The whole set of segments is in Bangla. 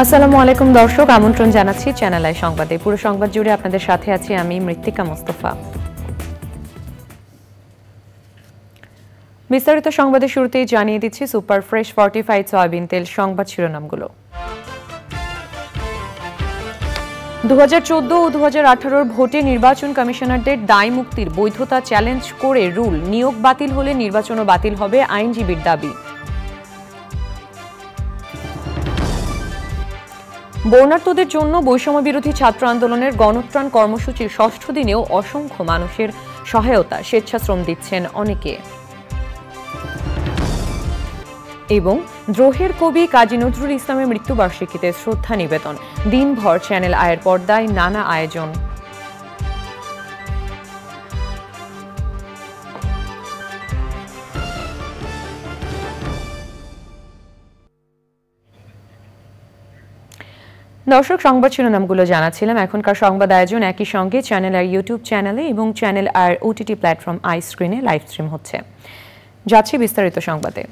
আসসালামু আলাইকুম দর্শক, আমন্ত্রণ জানাচ্ছি চ্যানেল আই সংবাদে। পুরো সংবাদ জুড়ে আপনাদের সাথে আছি আমি মৃত্তিকা মোস্তফা। বিস্তারিত সংবাদের শুরুতেই জানিয়ে দিচ্ছি সুপার ফ্রেশ ফর্টিফাইড সয়াবিন তেল সংবাদ শিরোনামগুলো। 2014 ও 2018 ভোটে নির্বাচন কমিশনারদের দায় মুক্তির বৈধতা চ্যালেঞ্জ করে রুল, নিয়োগ বাতিল হলে নির্বাচনও বাতিল হবে, আইনজীবীর দাবি। বর্ণাঢ্যদের জন্য বৈষম্য বিরোধী ছাত্র আন্দোলনের গণত্রাণ কর্মসূচির ষষ্ঠ দিনেও অসংখ্য মানুষের সহায়তা, স্বেচ্ছাশ্রম দিচ্ছেন অনেকে। এবং দ্রোহের কবি কাজী নজরুল ইসলামের মৃত্যুবার্ষিকীতে শ্রদ্ধা নিবেদন, দিনভর চ্যানেল আয়ের পর্দায় নানা আয়োজন। দর্শক, সংবাদ শিরোনামগুলো জানাচ্ছিলাম। এখনকার সংবাদ আয়োজন একই সঙ্গে চ্যানেল আর ইউটিউব চ্যানেলে এবং চ্যানেল আর ওটিটি প্ল্যাটফর্ম আই স্ক্রিনে লাইভ স্ট্রিম হচ্ছে। যাচ্ছি বিস্তারিত সংবাদে।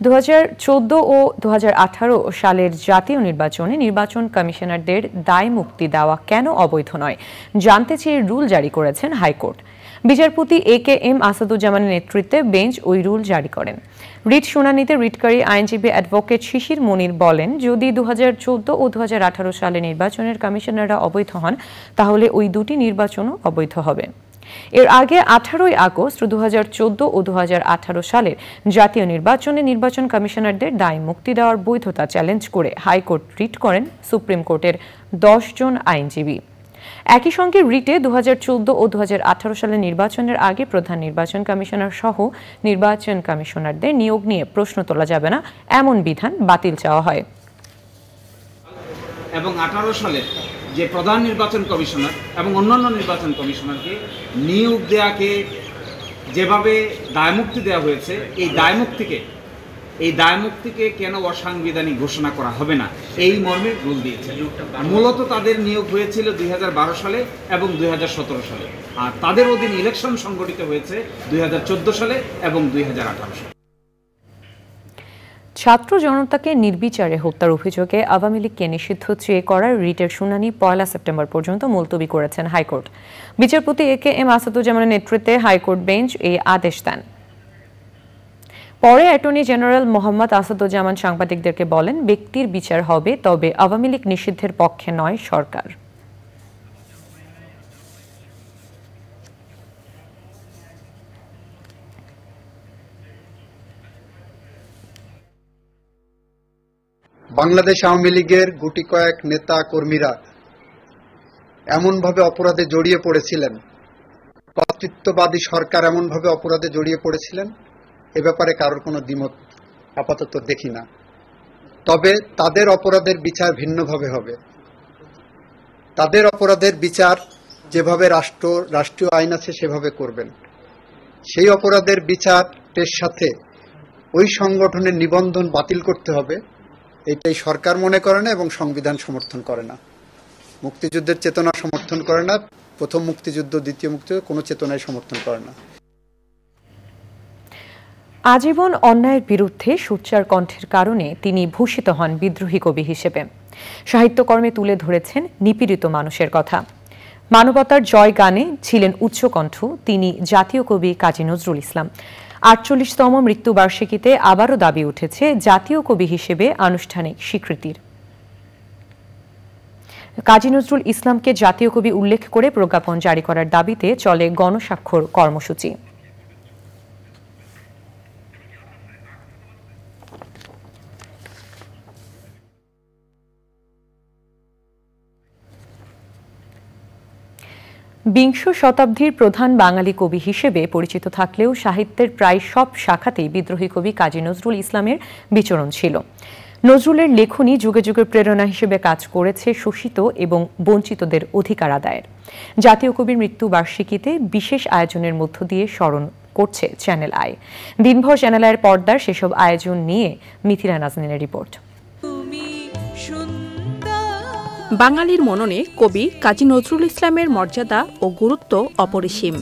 2014 ও 2018 সালের জাতীয় নির্বাচনে নির্বাচন কমিশনারদের দায় মুক্তি দেওয়া কেন অবৈধ নয় জানতে চেয়ে রুল জারি করেছেন হাইকোর্ট। বিচারপতি এ.কে.এম. আসাদুজ্জামানের নেতৃত্বে বেঞ্চ ওই রুল জারি করেন। রিট শুনানিতে রিটকারী আইনজীবী অ্যাডভোকেট শিশির মনির বলেন, যদি 2014 ও 2018 সালে নির্বাচনের কমিশনাররা অবৈধ হন তাহলে ওই দুটি নির্বাচনও অবৈধ হবে। এর আগে 18 আগস্ট 2014 ও 2018 সালের জাতীয় নির্বাচনে নির্বাচন কমিশনারদের দায় মুক্তি দেওয়ার বৈধতা চ্যালেঞ্জ করে হাইকোর্ট রিট করেন সুপ্রিম কোর্টের 10 জন আইনজীবী। একই সঙ্গে রিটে 2014 ও 2018 সালের নির্বাচনের আগে প্রধান নির্বাচন কমিশনার সহ নির্বাচন কমিশনারদের নিয়োগ নিয়ে প্রশ্ন তোলা যাবে না এমন বিধান বাতিল চাওয়া হয়। এবং 18 সালে যে প্রধান নির্বাচন কমিশনার এবং অন্যান্য নির্বাচন কমিশনারকে নিয়োগ দেওয়াকে যেভাবে দায়মুক্তি দেওয়া হয়েছে, এই দায়মুক্তিকে কেন অসাংবিধানিক ঘোষণা করা হবে না এই মর্মে রুল দিয়েছে। মূলত তাদের নিয়োগ হয়েছিল 2012 সালে এবং 2017 সালে, আর তাদের অধীন ইলেকশন সংগঠিত হয়েছে 2014 সালে এবং 2018 সালে। ছাত্র জনতাকে নির্বিচারে হত্যার অভিযোগে আওয়ামী লীগকে নিষিদ্ধ চেয়ে করা রিটের শুনানি 1 সেপ্টেম্বর পর্যন্ত মুলতবি করেছেন হাইকোর্ট। বিচারপতি এ.কে.এম. আসাদুজ্জামানের নেতৃত্বে হাইকোর্ট বেঞ্চ এই আদেশ দেন। পরে অ্যাটর্নি জেনারেল মোহাম্মদ আসাদুজ্জামান সাংবাদিকদেরকে বলেন, ব্যক্তির বিচার হবে, তবে আওয়ামী লীগ নিষিদ্ধের পক্ষে নয় সরকার। বাংলাদেশ আওয়ামী লীগের গুটি কয়েক নেতা কর্মীরা এমনভাবে অপরাধে জড়িয়ে পড়েছিলেন, কর্তৃত্ববাদী সরকার এমনভাবে অপরাধে জড়িয়ে পড়েছিলেন, এ ব্যাপারে কারোর কোনো দ্বিমত আপাতত দেখি না। তবে তাদের অপরাধের বিচার ভিন্নভাবে হবে। তাদের অপরাধের বিচার যেভাবে রাষ্ট্রীয় আইন আছে সেভাবে করবেন। সেই অপরাধের বিচারের সাথে ওই সংগঠনের নিবন্ধন বাতিল করতে হবে, এটাই সরকার মনে করে না এবং সংবিধান সমর্থন করে না। মুক্তিযুদ্ধের চেতনা সমর্থন করে না, প্রথম মুক্তিযুদ্ধ দ্বিতীয় মুক্তিযুদ্ধ কোনো চেতনায় সমর্থন করে না। আজীবন অন্যায়ের বিরুদ্ধে সোচ্চার কণ্ঠের কারণে তিনি ভূষিত হন বিদ্রোহী কবি হিসেবে। সাহিত্যকর্মে তুলে ধরেছেন নিপীড়িত মানুষের কথা। মানবতার জয় গানে ছিলেন উচ্চকণ্ঠ তিনি জাতীয় কবি কাজী নজরুল ইসলাম। 48তম মৃত্যুবার্ষিকীতে আবারও দাবি উঠেছে জাতীয় কবি হিসেবে আনুষ্ঠানিক স্বীকৃতির। কাজী নজরুল ইসলামকে জাতীয় কবি উল্লেখ করে প্রজ্ঞাপন জারি করার দাবিতে চলে গণস্বাক্ষর কর্মসূচি। বিংশ শতাব্দীর প্রধান বাঙালি কবি হিসেবে পরিচিত থাকলেও সাহিত্যের প্রায় সব শাখাতেই বিদ্রোহী কবি কাজী নজরুল ইসলামের বিচরণ ছিল। নজরুলের লেখনী যুগে যুগে প্রেরণা হিসেবে কাজ করেছে শোষিত এবং বঞ্চিতদের অধিকার আদায়ের। জাতীয় কবির মৃত্যুবার্ষিকীতে বিশেষ আয়োজনের মধ্য দিয়ে স্মরণ করছে চ্যানেল আই। দিনভর চ্যানেল আইয়ের পর্দার সেসব আয়োজন নিয়ে মিথিলা নাজনীনের রিপোর্ট। বাঙালির মননে কবি কাজী নজরুল ইসলামের মর্যাদা ও গুরুত্ব অপরিসীম।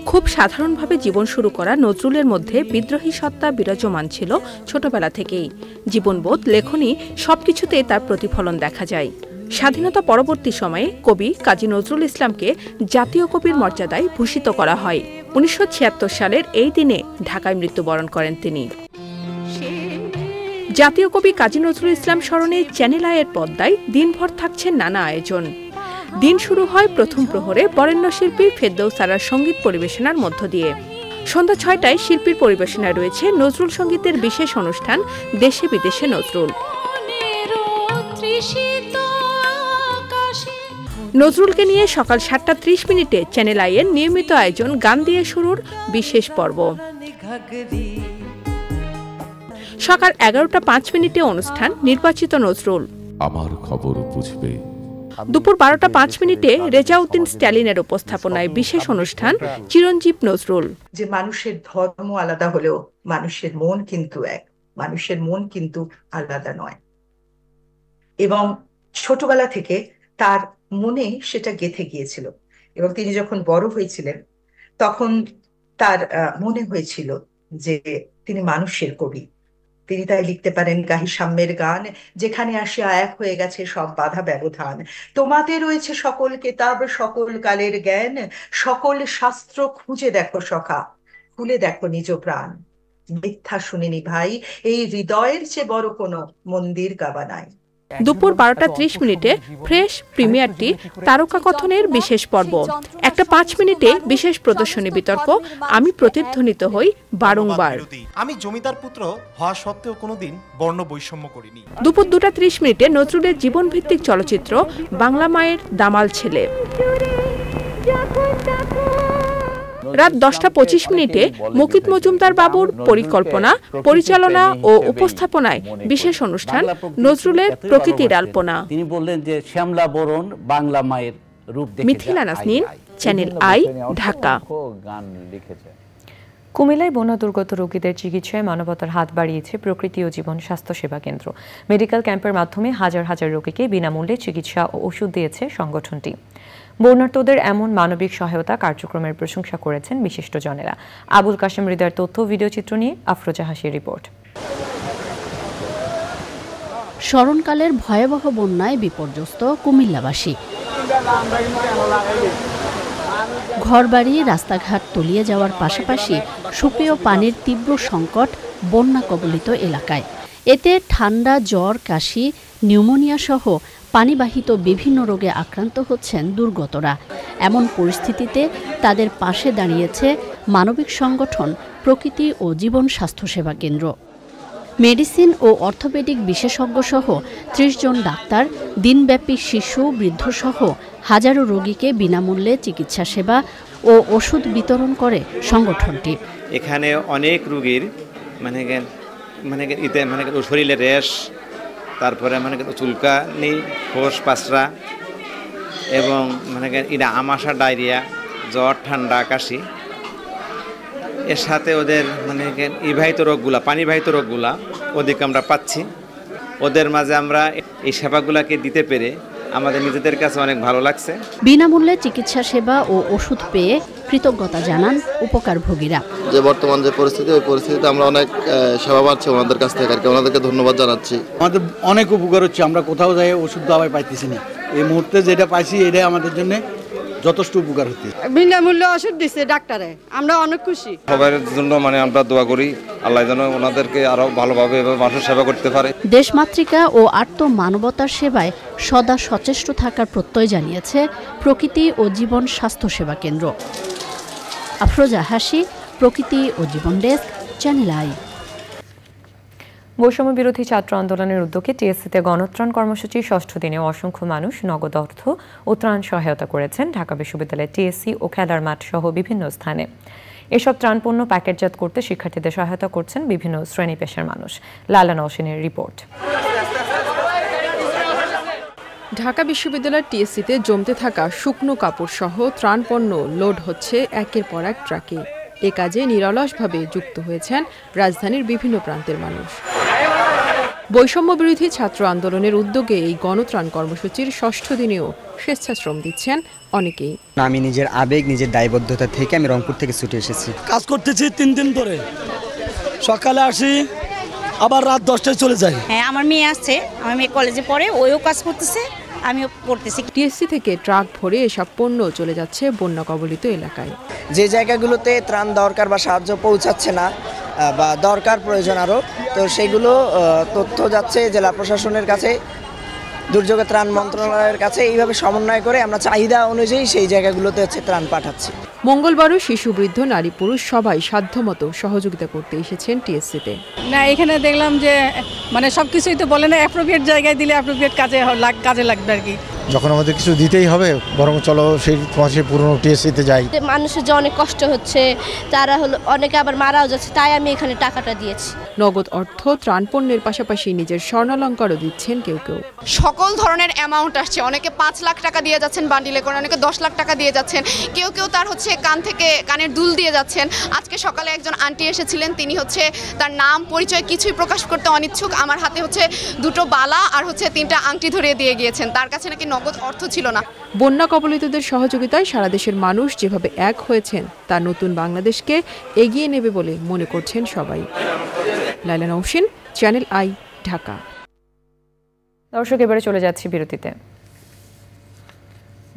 খুব সাধারণভাবে জীবন শুরু করা নজরুলের মধ্যে বিদ্রোহী সত্তা বিরাজমান ছিল ছোটবেলা থেকেই। জীবনবোধ, লেখনী সবকিছুতে তার প্রতিফলন দেখা যায়। স্বাধীনতা পরবর্তী সময়ে কবি কাজী নজরুল ইসলামকে জাতীয় কবির মর্যাদায় ভূষিত করা হয়। 1976 সালের এই দিনে ঢাকায় মৃত্যুবরণ করেন তিনি। জাতীয় কবি কাজী নজরুল ইসলাম স্মরণে চ্যানেল আইয়ের পর্দায় দিনভর থাকছে নানা আয়োজন। দিন শুরু হয় প্রথম প্রহরে বরেণ্য শিল্পী ফেরদৌস সারার সঙ্গীত পরিবেশনার মধ্য দিয়ে। সন্ধ্যা 6টায় শিল্পীর পরিবেশনায় রয়েছে নজরুল সঙ্গীতের বিশেষ অনুষ্ঠান দেশে বিদেশে নজরুল। নজরুলকে নিয়ে সকাল 7:30 চ্যানেল আইয়ের নিয়মিত আয়োজন গান দিয়ে শুরুর বিশেষ পর্ব। সকাল 11:05 অনুষ্ঠান নির্বাচিত নজরুল। আমার খবর বুঝবে। দুপুর 12:05 রেজাউদ্দিন স্ট্যালিনের উপস্থাপনায় বিশেষ অনুষ্ঠান চিরঞ্জীব নজরুল। যে মানুষের ধর্ম আলাদা হলেও মানুষের মন কিন্তু এক, মানুষের মন কিন্তু আলাদা নয়। এবং ছোটবেলা থেকে তার মনে সেটা গেঁথে গিয়েছিল এবং তিনি যখন বড় হয়েছিলেন তখন তার মনে হয়েছিল যে তিনি মানুষের কবি। তিনি তাই লিখতে পারেন, গাহি সাম্যের গান, যেখানে আসিয়া এক হয়ে গেছে সব বাধা ব্যবধান। তোমাতে রয়েছে সকল কেতাব, সকল কালের জ্ঞান, সকল শাস্ত্র খুঁজে দেখো সখা, খুলে দেখো নিজ প্রাণ। মিথ্যা শুনিনি ভাই, এই হৃদয়ের চেয়ে বড় কোনো মন্দির গাবা নাই। দুপুর 12:30 ফ্রেশ প্রিমিয়ারটি তারকা কথনের বিশেষ পর্ব। 1:05 বিশেষ প্রদর্শনী বিতর্ক আমি প্রতিধ্বনিত হই বারংবার। আমি জমিদার পুত্র হওয়া সত্ত্বেও কোনোদিন বর্ণ বৈষম্য করিনি। দুপুর 2:30 নজরুলের জীবনভিত্তিক চলচ্চিত্র বাংলা মায়ের দামাল ছেলে। রাত 10:25 মুকিত মজুমদার বাবুর পরিকল্পনা, পরিচালনা ও উপস্থাপনায় বিশেষ অনুষ্ঠান নজরুলের প্রকৃতির আলপনা। তিনি বললেন যে শ্যামলা বরণ বাংলা মায়ের রূপ দেখে। মিথিলা নাজনীন, চ্যানেল আই, ঢাকা। কুমিল্লায় বন্যা দুর্গত রোগীদের চিকিৎসায় মানবতার হাত বাড়িয়েছে প্রকৃতি ও জীবন স্বাস্থ্য সেবা কেন্দ্র। মেডিকেল ক্যাম্পের মাধ্যমে হাজার হাজার রোগীকে বিনামূল্যে চিকিৎসা ও ওষুধ দিয়েছে সংগঠনটি। বন্যার্তদের এমন মানবিক সহায়তা কার্যক্রমের প্রশংসা করেছেন বিশিষ্টজনেরা। আবুল কাশেম হৃদয়ের তথ্য ভিডিও চিত্র নিয়ে আফরোজা হাসির রিপোর্ট। স্মরণকালের ভয়াবহ বন্যায় বিপর্যস্ত কুমিল্লাবাসী। ঘরবাড়ি, রাস্তাঘাট তলিয়ে যাওয়ার পাশাপাশি সুপেয় পানির তীব্র সংকট বন্যা কবলিত এলাকায়। এতে ঠান্ডা, জ্বর, কাশি, নিউমোনিয়া সহ পানিবাহিত বিভিন্ন রোগে আক্রান্ত হচ্ছেন দুর্গতরা। এমন পরিস্থিতিতে তাদের পাশে দাঁড়িয়েছে মানবিক সংগঠন প্রকৃতি ও জীবন স্বাস্থ্যসেবা কেন্দ্র। মেডিসিন ও অর্থোপেডিক বিশেষজ্ঞ সহ 30 জন ডাক্তার, দিনব্যাপী শিশু, বৃদ্ধসহ হাজারো রোগীকে বিনামূল্যে চিকিৎসা সেবা ও ওষুধ বিতরণ করে সংগঠনটি। এখানে অনেক রোগীর শরীরে র্যাশ, তারপরে চুলকানি, খোস পাসরা এবং আমাশা, ডায়রিয়া, জ্বর, ঠান্ডা, কাশি, এর সাথে ওদের ইবাহিত রোগগুলা, পানিবাহিত রোগগুলা ওদিকে আমরা পাচ্ছি। ওদের মাঝে আমরা এই সেবাগুলাকে দিতে পেরে আমাদের নিজেদের কাছে অনেক ভালো লাগছে। বিনামূল্যে চিকিৎসা সেবা ও ওষুধ পেয়ে কৃতজ্ঞতা জানান উপকারভোগীরা। যে বর্তমান যে পরিস্থিতি, ওই পরিস্থিতিতে আমরা অনেক সেবা পাচ্ছি ওনাদের কাছ থেকে, আর কি ওনাদেরকে ধন্যবাদ জানাচ্ছি। আমাদের অনেক উপকার হচ্ছে, আমরা কোথাও যাই ওষুধ দাওয়াই পাইতেছি না। এই মুহূর্তে যেটা পাইছি এটাই আমাদের জন্য যথেষ্ট উপকার হচ্ছে। বিনামূল্যে ওষুধ দিচ্ছে ডাক্তারে, আমরা অনেক খুশি। সবার জন্য আমরা দোয়া করি আল্লাহ যেন ওনাদেরকে আরো ভালোভাবে মানুষ সেবা করতে পারে। দেশমাতৃকা ও আর্ত মানবতার সেবায় সদা সচেষ্ট থাকার প্রত্যয় জানিয়েছে প্রকৃতি ও জীবন স্বাস্থ্যসেবা কেন্দ্র। আফরোজা হাসি, প্রকৃতি ও জীবন ডেস্ক, চ্যানেল আই। বৈষম্য বিরোধী ছাত্র আন্দোলনের উদ্যোগে টিএসসিতে গণত্রাণ কর্মসূচির ৬ষ্ঠ দিনে অসংখ্য মানুষ নগদ অর্থ ও ত্রাণ সহায়তা করেছেন ঢাকা বিশ্ববিদ্যালয়ের টিএসসি ও খেলার মাঠ সহ বিভিন্ন স্থানে। এসব ত্রাণপণ্য প্যাকেটজাত করতে শিক্ষার্থীদের সহায়তা করছেন বিভিন্ন শ্রেণী পেশার মানুষ। লালা নওশিনের রিপোর্ট। ঢাকা বিশ্ববিদ্যালয়ের টিএসসিতে জমতে থাকা শুকনো কাপড় সহ ত্রাণপণ্য লোড হচ্ছে একের পর এক ট্রাকে। এ কাজে নিরলসভাবে যুক্ত হয়েছেন রাজধানীর বিভিন্ন প্রান্তের মানুষ। বৈষম্য বিরোধী ছাত্র আন্দোলনের উদ্যোগে এই গণত্রাণ কর্মসূচির ৬ষ্ঠ দিনেও স্বেচ্ছাশ্রম দিচ্ছেন অনেকেই। আমি নিজের আবেগ, নিজের দায়বদ্ধতা থেকে আমি রংপুর থেকে ছুটে এসেছি। কাজ করতেছি 3 দিন ধরে, সকালে আসি আবার রাত 10টায় চলে যাই। হ্যাঁ, আমার মেয়ে আসছে, আমার মেয়ে কলেজে পড়ে, ওইও কাজ করতেছে, আমিও করতেছি। টিএসসি থেকে ট্রাক ভরে এসব পণ্য চলে যাচ্ছে বন্যা কবলিত এলাকায়। যে জায়গাগুলোতে ত্রাণ দরকার বা সাহায্য পৌঁছাচ্ছে না বা দরকার প্রয়োজন আরও, তো সেগুলো তথ্য যাচ্ছে জেলা প্রশাসনের কাছে, দুর্যোগ ত্রাণ মন্ত্রণালয়ের কাছে। এইভাবে সমন্বয় করে আমরা চাহিদা অনুযায়ী সেই জায়গাগুলোতে ত্রাণ পাঠাচ্ছি। মঙ্গলবারও শিশু, বৃদ্ধ, নারী, পুরুষ সবাই সাধ্যমতো সহযোগিতা করতে এসেছেন টিএসসিতে। না, এখানে দেখলাম যে মানে সবকিছুই তো বলে না, অ্যাপ্রোপ্রিয়েট জায়গায় দিলে অ্যাপ্রোপ্রিয়েট কাজে লাগবে আর কি। যখন আমাদের কিছু দিতেই হবে, বরং চলো সেই পুরনো টিএসসিতে যাই। মানুষের যে অনেক কষ্ট হচ্ছে, তারা হলো অনেকে আবার মারাও যাচ্ছে, তাই আমি এখানে টাকাটা দিয়েছি। নগদ অর্থ, ত্রাণপণ্যের পাশাপাশি নিজের স্বর্ণালঙ্কারও দিচ্ছেন কেউ কেউ। সকল ধরনের অ্যামাউন্ট আসছে, অনেকে 5 লাখ টাকা দিয়ে যাচ্ছেন বান্ডিলে করে, অনেকে 10 লাখ টাকা দিয়ে যাচ্ছেন, কেউ কেউ তার কান থেকে কানের দুল দিয়ে যাচ্ছেন। আজকে সকালে একজন আন্টি এসেছিলেন, তিনি তার নাম পরিচয় কিছুই প্রকাশ করতে অনিচ্ছুক। আমার হাতে 2টো বালা আর 3টা আংটি ধরিয়ে দিয়ে গিয়েছেন, তার কাছে নাকি নগদ অর্থ ছিল না। বন্যা কবলিতদের সহযোগিতায় সারা দেশের মানুষ যেভাবে এক হয়েছেন, তা নতুন বাংলাদেশকে এগিয়ে নেবে বলে মনে করছেন সবাই। লাইলা নওশিন, চ্যানেল আই, ঢাকা। দর্শক, এবারে চলে যাচ্ছি বিরতিতে।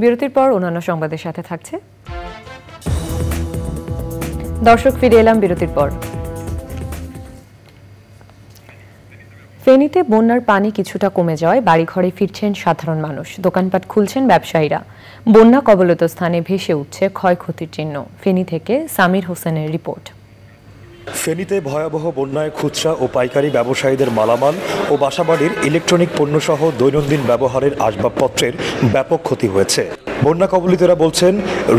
বিরতির পর অন্যান্য সংবাদের সাথে থাকছে। দর্শক, ফিরে এলাম বিরতির পর। ফেনীতে বন্যার পানি কিছুটা কমে যাওয়ায় বাড়িঘরে ফিরছেন সাধারণ মানুষ, দোকানপাট খুলছেন ব্যবসায়ীরা। বন্যা কবলিত স্থানে ভেসে উঠছে ক্ষয়ক্ষতির চিহ্ন। ফেনী থেকে সামির হোসেনের রিপোর্ট। ফেনীতে ভয়াবহ বন্যায় খুচরা ও পাইকারি ব্যবসায়ীদের মালামাল ও বাসাবাড়ির ইলেকট্রনিক পণ্যসহ দৈনন্দিন ব্যবহারের আসবাবপত্রের ব্যাপক ক্ষতি হয়েছে। বন্যা কবলিতরা বলছেন,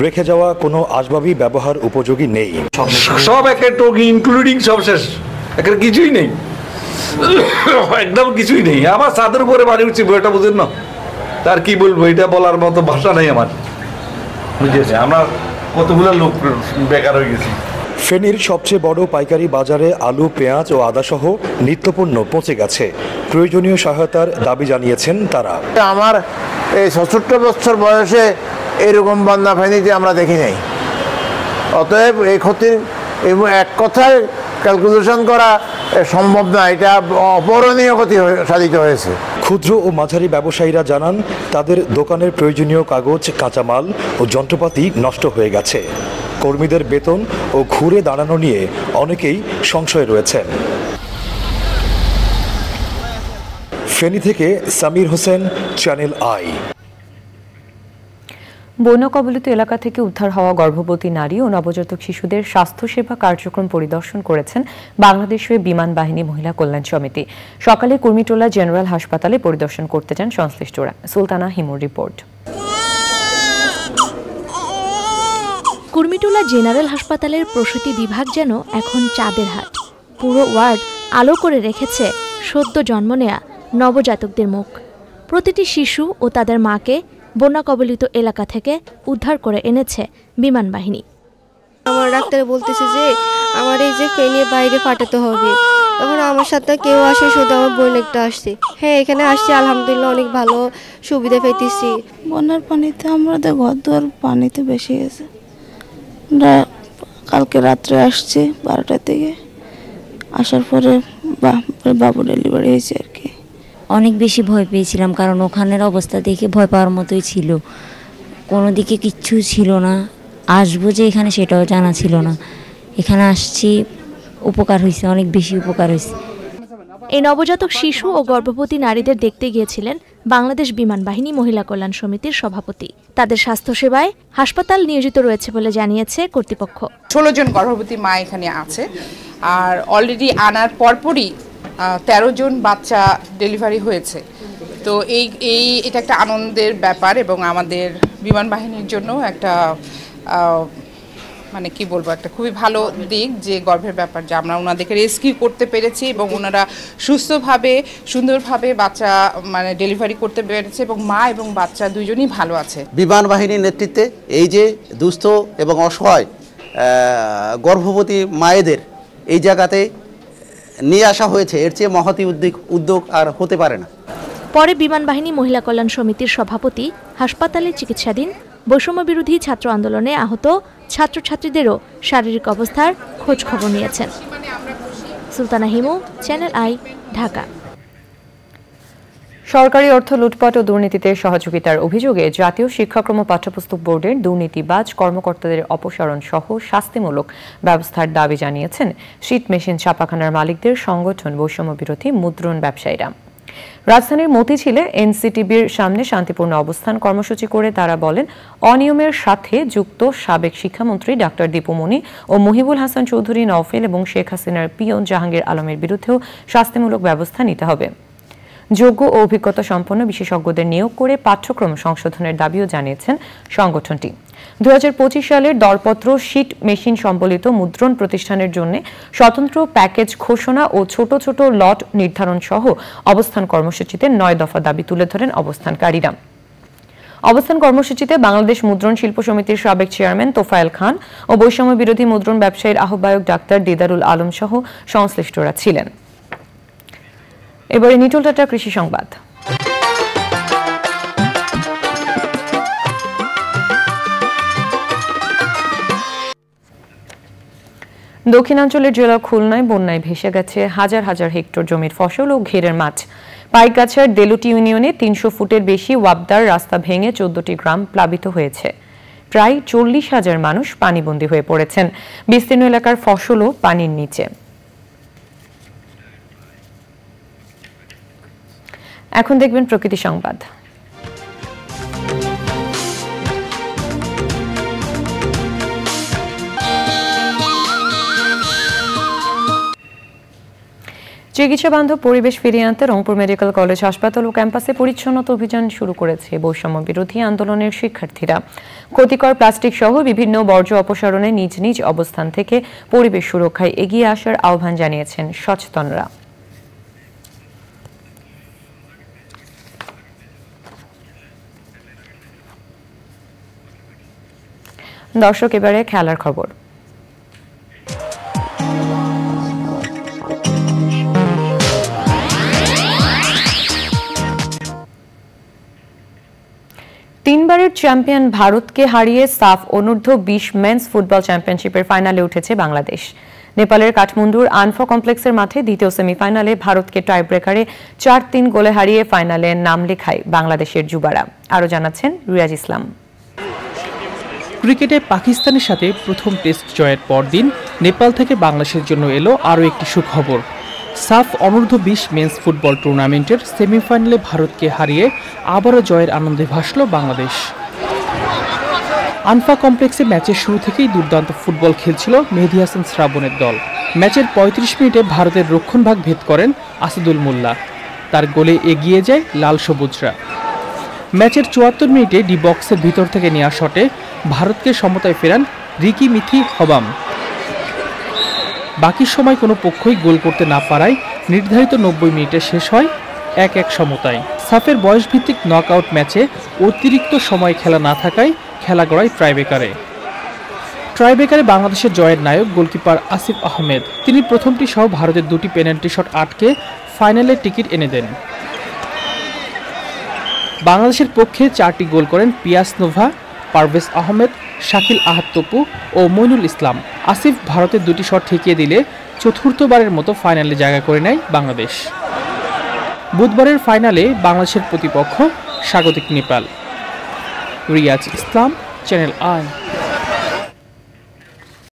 রেখে যাওয়া কোনো আসবাবই ব্যবহার উপযোগী নেই। সব একের টগি ইনক্লুডিং সব শেষ, একের কিছুই নেই, একদম কিছুই নেই। আমার ছাদের উপরে বাড়ি উঠছি, বইটা বুঝেন না, তার কি বলবো, এটা বলার মতো ভাষা নেই আমার, বুঝেছে। আমরা কতগুলো লোক বেকার হয়ে গেছি। ফেনীর সবচেয়ে বড় পাইকারি বাজারে আলু, পেঁয়াজ ও আদাসহ নিত্যপণ্য পৌঁছে গেছে। প্রয়োজনীয় সহায়তার দাবি জানিয়েছেন তারা। আমার এই ৭৬ বছর বয়সে এরকম বন্যা ফেনীতে আমরা দেখি নাই। অতএব এই ক্ষতির এক কথায় ক্যালকুলেশন করা সম্ভব না, এটা অপূরণীয় ক্ষতি সাধিত হয়েছে। ক্ষুদ্র ও মাঝারি ব্যবসায়ীরা জানান, তাদের দোকানের প্রয়োজনীয় কাগজ, কাঁচামাল ও যন্ত্রপাতি নষ্ট হয়ে গেছে। কর্মীদের বেতন ও ঘুরে দাঁড়ানো নিয়ে অনেকেই সংশয়ে রয়েছেন। ফেনী থেকে সামির হোসেন, চ্যানেল আই। বন্যা কবলিত এলাকা থেকে উদ্ধার হওয়া গর্ভবতী নারী ও নবজাতক শিশুদের স্বাস্থ্যসেবা কার্যক্রম পরিদর্শন করেছেন বাংলাদেশের বিমান বাহিনী মহিলা কল্যাণ সমিতি। সকালে কুর্মিটোলা জেনারেল হাসপাতালে পরিদর্শন করতে যান সংশ্লিষ্টরা। সুলতানা হিমুর রিপোর্ট। কুর্মিটোলা জেনারেল হাসপাতালের প্রসূতি বিভাগ যেন এখন চাঁদের হাট। পুরো ওয়ার্ড আলো করে রেখেছে সদ্য জন্ম নেয়া নবজাতকদের মুখ। প্রতিটি শিশু ও তাদের মাকে বন্যা কবলিত এলাকা থেকে উদ্ধার করে এনেছে বিমান বাহিনী। আমার ডাক্তার বলতেছে যে আমার এই যে ফেনী বাইরে পাঠাতে হবে, তখন আমার সাথে কেউ আসে, শুধু আমার বোন একটা আসছে। হ্যাঁ, এখানে আসছি, আলহামদুলিল্লাহ অনেক ভালো সুবিধা পেতেছি। বন্যার পানিতে আমাদের ঘর দুয়ার পানিতে বেশি গেছে। আমরা কালকে রাত্রে আসছি 12টার দিকে, আসার পরে বাবু ডেলিভারি হয়েছে আর কি। অনেক বেশি ভয় পেয়েছিলাম, কারণ ওখানের অবস্থা দেখে ভয় পাওয়ার মতোই ছিল। কোনো দিকে কিচ্ছু ছিল না, আসবো যে এখানে সেটাও জানা ছিল না। এখানে আসছি, উপকার হয়েছে, অনেক বেশি উপকার হয়েছে। এই নবজাতক শিশু ও গর্ভবতী নারীদের দেখতে গিয়েছিলেন বাংলাদেশ বিমান বাহিনী মহিলা কল্যাণ সমিতির সভাপতি। তাদের স্বাস্থ্যসেবায় হাসপাতাল নিয়োজিত রয়েছে বলে জানিয়েছে কর্তৃপক্ষ। 16 জন গর্ভবতী মা এখানে আছে, আর অলরেডি আনার পরপরই 13 জন বাচ্চা ডেলিভারি হয়েছে। তো এটা একটা আনন্দের ব্যাপার এবং আমাদের বিমান বাহিনীর জন্য একটা মানে কি বলবো, একটা খুবই ভালো দিক, যে গর্বের ব্যাপার যে আমরা ওনাদেরকে রেস্কিউ করতে পেরেছি এবং ওনারা সুস্থভাবে সুন্দরভাবে বাচ্চা মানে ডেলিভারি করতে পেরেছে এবং মা এবং বাচ্চা দুইজনই ভালো আছে। বিমান বাহিনীর নেতৃত্বে এই যে দুস্থ এবং অসহায় গর্ভবতী মায়েদের এই জায়গাতে নিয়ে আসা হয়েছে, এর চেয়ে মহতী উদ্যোগ আর হতে পারে না। পরে বিমান বাহিনী মহিলা কল্যাণ সমিতির সভাপতি হাসপাতালে চিকিৎসাধীন বৈষম্য বিরোধী ছাত্র আন্দোলনে আহত ছাত্রছাত্রীদেরও শারীরিক অবস্থার খোঁজ খবর নিয়েছেন। সুলতানা হিমু, চ্যানেল আই, ঢাকা। সরকারি অর্থ লুটপাট ও দুর্নীতিতে সহযোগিতার অভিযোগে জাতীয় শিক্ষাক্রম পাঠ্যপুস্তক বোর্ডের দুর্নীতিবাজ কর্মকর্তাদের অপসারণ সহ শাস্তিমূলক ব্যবস্থার দাবি জানিয়েছেন শীত মেশিন ছাপাখানার মালিকদের সংগঠন বৈষম্য বিরোধী মুদ্রণ ব্যবসায়ীরা। রাজধানীর মতিঝিলে এনসিটিবির সামনে শান্তিপূর্ণ অবস্থান কর্মসূচি করে তারা বলেন, অনিয়মের সাথে যুক্ত সাবেক শিক্ষামন্ত্রী ডাক্তার দীপু মনি ও মুহিবুল হাসান চৌধুরী নওফেল এবং শেখ হাসিনার পিয়ন জাহাঙ্গীর আলমের বিরুদ্ধেও শাস্তিমূলক ব্যবস্থা নিতে হবে। যোগ্য ও অভিজ্ঞতা সম্পন্ন বিশেষজ্ঞদের নিয়োগ করে পাঠ্যক্রম সংশোধনের দাবিও জানিয়েছেন সংগঠনটি। 2025 সালের দরপত্র শীট মেশিন সম্বলিত মুদ্রণ প্রতিষ্ঠানের জন্য স্বতন্ত্র প্যাকেজ ঘোষণা ও ছোট ছোট লট নির্ধারণ সহ অবস্থান কর্মসূচিতে 9 দফা দাবি তুলে ধরেন অবস্থানকারীরা। অবস্থান কর্মসূচিতে বাংলাদেশ মুদ্রণ শিল্প সমিতির সাবেক চেয়ারম্যান তোফায়েল খান ও বৈষম্য বিরোধী মুদ্রণ ব্যবসায়ীর আহ্বায়ক ডাক্তার দিদারুল আলম সহ সংশ্লিষ্টরা ছিলেন। এবারে নিটল টাটা কৃষি সংবাদ। দক্ষিণাঞ্চলের জেলা খুলনায় বন্যায় ভেসে গেছে হাজার হাজার হেক্টর জমির ফসল ও ঘেরের মাঠ। পাইকগাছার দেলুটি ইউনিয়নে 300 ফুটের বেশি ওয়াবদার রাস্তা ভেঙে 14টি গ্রাম প্লাবিত হয়েছে। প্রায় 40,000 মানুষ পানিবন্দী হয়ে পড়েছেন। বিস্তীর্ণ এলাকার ফসলও পানির নিচে। এখন দেখবেন প্রকৃতি সংবাদ। চিকিৎসা বান্ধব পরিবেশ ফিরিয়ে আনতে রংপুর মেডিকেল কলেজ হাসপাতাল ও ক্যাম্পাসে পরিচ্ছন্নতা অভিযান শুরু করেছে বৈষম্য বিরোধী আন্দোলনের শিক্ষার্থীরা। ক্ষতিকর প্লাস্টিক সহ বিভিন্ন বর্জ্য অপসারণে নিজ নিজ অবস্থান থেকে পরিবেশ সুরক্ষায় এগিয়ে আসার আহ্বান জানিয়েছেন সচেতনরা। দর্শক, এবারে খেলার খবর। তিনবারের চ্যাম্পিয়ন ভারতকে হারিয়ে সাফ অনূর্ধ্ব 20 মেন্স ফুটবল চ্যাম্পিয়নশিপের ফাইনালে উঠেছে বাংলাদেশ। নেপালের কাঠমান্ডুর আনফা কমপ্লেক্সের মাঠে দ্বিতীয় সেমিফাইনালে ভারতকে টাইব্রেকারে 4-3 গোলে হারিয়ে ফাইনালে নাম লেখায় বাংলাদেশের যুবারা। আরও জানাচ্ছেন রিয়াজ ইসলাম। ক্রিকেটে পাকিস্তানের সাথে প্রথম টেস্ট জয়ের পরদিন নেপাল থেকে বাংলাদেশের জন্য এলো আরও একটি সুখবর। সাফ অনূর্ধ্ব 20 মেন্স ফুটবল টুর্নামেন্টের সেমিফাইনালে ভারতকে হারিয়ে আবারও জয়ের আনন্দে ভাসল বাংলাদেশ। আনফা কমপ্লেক্সে ম্যাচের শুরু থেকেই দুর্দান্ত ফুটবল খেলছিল মেহেদী হাসান শ্রাবণের দল। ম্যাচের 35 মিনিটে ভারতের রক্ষণভাগ ভেদ করেন আসাদুল মোল্লা। তার গোলে এগিয়ে যায় লাল সবুজরা। ম্যাচের 74 মিনিটে ডি বক্সের ভিতর থেকে নেওয়া শটে ভারতকে সমতায় ফেরান রিকি মিথি হবাম। বাকি সময় কোনো পক্ষই গোল করতে না পারায় নির্ধারিত 90 মিনিটে শেষ হয় 1-1 সমতায়। সাফের বয়সভিত্তিক নকআউট ম্যাচে অতিরিক্ত সময় খেলা না থাকায় খেলা গড়ায় ট্রাইব্রেকারে বাংলাদেশের জয়ের নায়ক গোলকিপার আসিফ আহমেদ। তিনি প্রথমটি সহ ভারতের 2টি পেনাল্টি শট আটকে ফাইনালের টিকিট এনে দেন। বাংলাদেশের পক্ষে 4টি গোল করেন পিয়াস নোভা, পারভেজ আহমেদ, শাকিল আহাদ তপু ও মইনুল ইসলাম। আসিফ ভারতের 2টি শট ঠেকিয়ে দিলে চতুর্থবারের মতো ফাইনালে জায়গা করে নেয় বাংলাদেশ। বুধবারের ফাইনালে বাংলাদেশের প্রতিপক্ষ স্বাগতিক নেপাল। রিয়াজ ইসলাম, চ্যানেল আই।